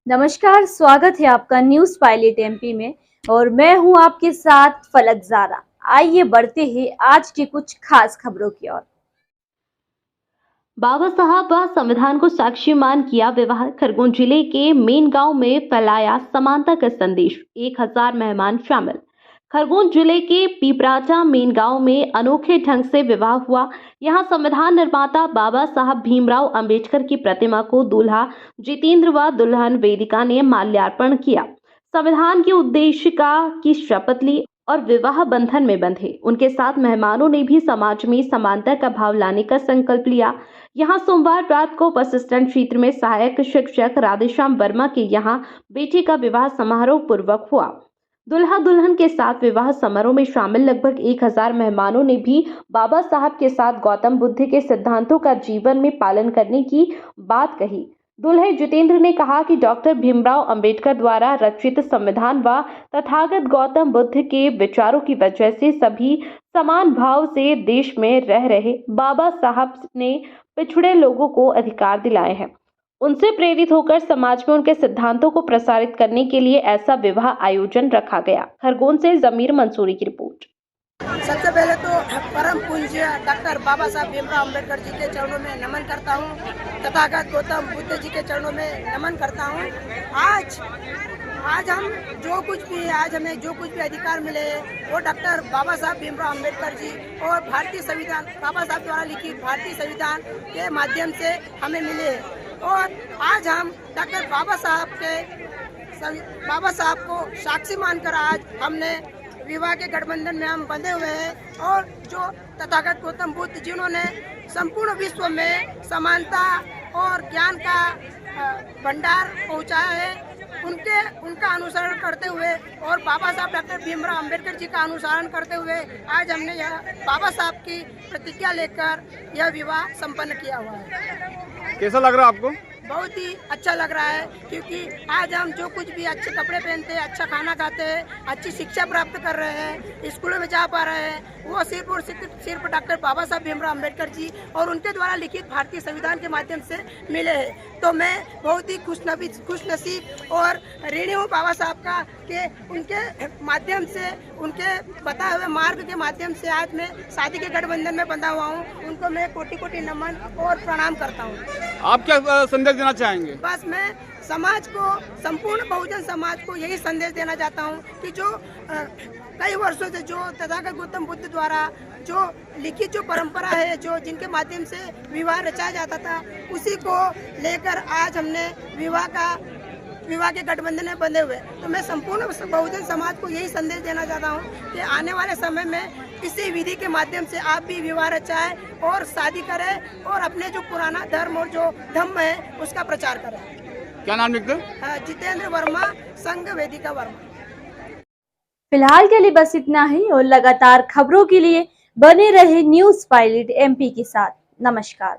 नमस्कार, स्वागत है आपका न्यूज पायलट एमपी में। और मैं हूं आपके साथ फलक ज़ारा। आइए बढ़ते हैं आज की कुछ खास खबरों की ओर। बाबा साहब व संविधान को साक्षी मान किया विवाह। खरगोन जिले के मेन गांव में फैलाया समानता का संदेश। 1000 मेहमान शामिल। खरगोन जिले के पीपराचा मेन गांव में अनोखे ढंग से विवाह हुआ। यहां संविधान निर्माता बाबा साहब भीमराव अंबेडकर की प्रतिमा को दूल्हा जितेंद्र व दुल्हन वेदिका ने माल्यार्पण किया। संविधान के उद्देश्य की शपथ ली और विवाह बंधन में बंधे। उनके साथ मेहमानों ने भी समाज में समानता का भाव लाने का संकल्प लिया। यहां सोमवार रात को बस स्टैंड क्षेत्र में सहायक शिक्षक राधेश्याम वर्मा के यहां बेटी का विवाह समारोह पूर्वक हुआ। दुल्हा दुल्हन के साथ विवाह समारोह में शामिल लगभग 1000 मेहमानों ने भी बाबा साहब के साथ गौतम बुद्ध के सिद्धांतों का जीवन में पालन करने की बात कही। दुल्हे जितेंद्र ने कहा कि डॉक्टर भीमराव अंबेडकर द्वारा रचित संविधान व तथागत गौतम बुद्ध के विचारों की वजह से सभी समान भाव से देश में रह रहे बाबा साहब ने पिछड़े लोगों को अधिकार दिलाए हैं। उनसे प्रेरित होकर समाज में उनके सिद्धांतों को प्रसारित करने के लिए ऐसा विवाह आयोजन रखा गया। खरगोन से जमीर मंसूरी की रिपोर्ट। सबसे पहले तो परम पूज्य डॉक्टर बाबा साहब भीमराव अंबेडकर जी के चरणों में नमन करता हूँ, तथागत गौतम बुद्ध जी के चरणों में नमन करता हूँ। आज हम हमें जो कुछ भी अधिकार मिले वो डॉक्टर बाबा साहब भीमराव अंबेडकर जी और भारतीय संविधान, बाबा साहब द्वारा लिखित भारतीय संविधान के माध्यम से हमें मिले। और आज हम डॉक्टर बाबा साहब को साक्षी मानकर आज हमने विवाह के गठबंधन में हम बंधे हुए हैं। और जो तथागत गौतम बुद्ध जिन्होंने संपूर्ण विश्व में समानता और ज्ञान का भंडार पहुंचाया है, उनका अनुसरण करते हुए और बाबा साहब डॉक्टर भीमराव अंबेडकर जी का अनुसरण करते हुए आज हमने यह बाबा साहब की प्रतिज्ञा लेकर यह विवाह संपन्न किया हुआ है। कैसा लग रहा है आपको? बहुत ही अच्छा लग रहा है, क्योंकि आज हम जो कुछ भी अच्छे कपड़े पहनते हैं, अच्छा खाना खाते हैं, अच्छी शिक्षा प्राप्त कर रहे हैं, स्कूलों में जा पा रहे हैं, वो सिर्फ और सिर्फ डॉक्टर बाबा साहब भीमराव अंबेडकर जी और उनके द्वारा लिखित भारतीय संविधान के माध्यम से मिले हैं। तो मैं बहुत ही खुशनसीब और ऋणी हूँ बाबा साहब का कि उनके माध्यम से, उनके बताए हुए मार्ग के माध्यम से आज मैं शादी के गठबंधन में बंधा हुआ हूँ। उनको मैं कोटि कोटि नमन और प्रणाम करता हूँ। आप क्या संदेश देना चाहेंगे? बस मैं समाज को, संपूर्ण बहुजन समाज को यही संदेश देना चाहता हूँ कि जो कई वर्षों से जो तथागत गौतम बुद्ध द्वारा जो लिखित जो परंपरा है, जो जिनके माध्यम से विवाह रचाया जाता था, उसी को लेकर आज हमने विवाह के गठबंधन में बंधे हुए। तो मैं संपूर्ण बहुजन समाज को यही संदेश देना चाहता हूँ कि आने वाले समय में इसी विधि के माध्यम से आप भी विवाह रचाएं और शादी करें और अपने जो पुराना धर्म और जो धम्म है उसका प्रचार करें। क्या नाम लिखते हैं? जितेंद्र वर्मा, संघ वेदिका वर्मा। फिलहाल के लिए बस इतना ही और लगातार खबरों के लिए बने रहे न्यूज पायलट एमपी के साथ। नमस्कार।